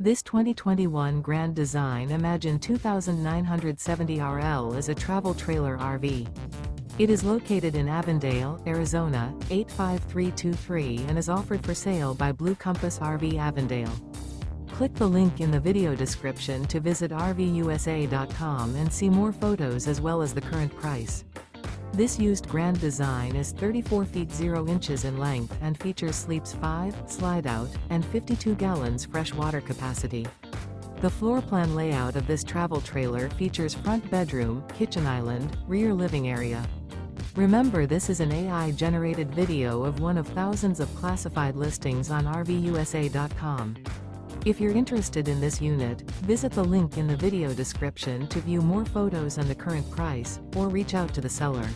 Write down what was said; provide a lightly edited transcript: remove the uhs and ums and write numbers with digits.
This 2021 Grand Design Imagine 2970 RL is a travel trailer RV. It is located in Avondale, Arizona, 85323 and is offered for sale by Blue Compass RV Avondale. Click the link in the video description to visit RVUSA.com and see more photos as well as the current price. This used Grand Design is 34 feet 0 inches in length and features sleeps 5, slide-out, and 52 gallons fresh water capacity. The floor plan layout of this travel trailer features front bedroom, kitchen island, rear living area. Remember, this is an AI-generated video of one of thousands of classified listings on RVUSA.com. If you're interested in this unit, visit the link in the video description to view more photos and the current price, or reach out to the seller.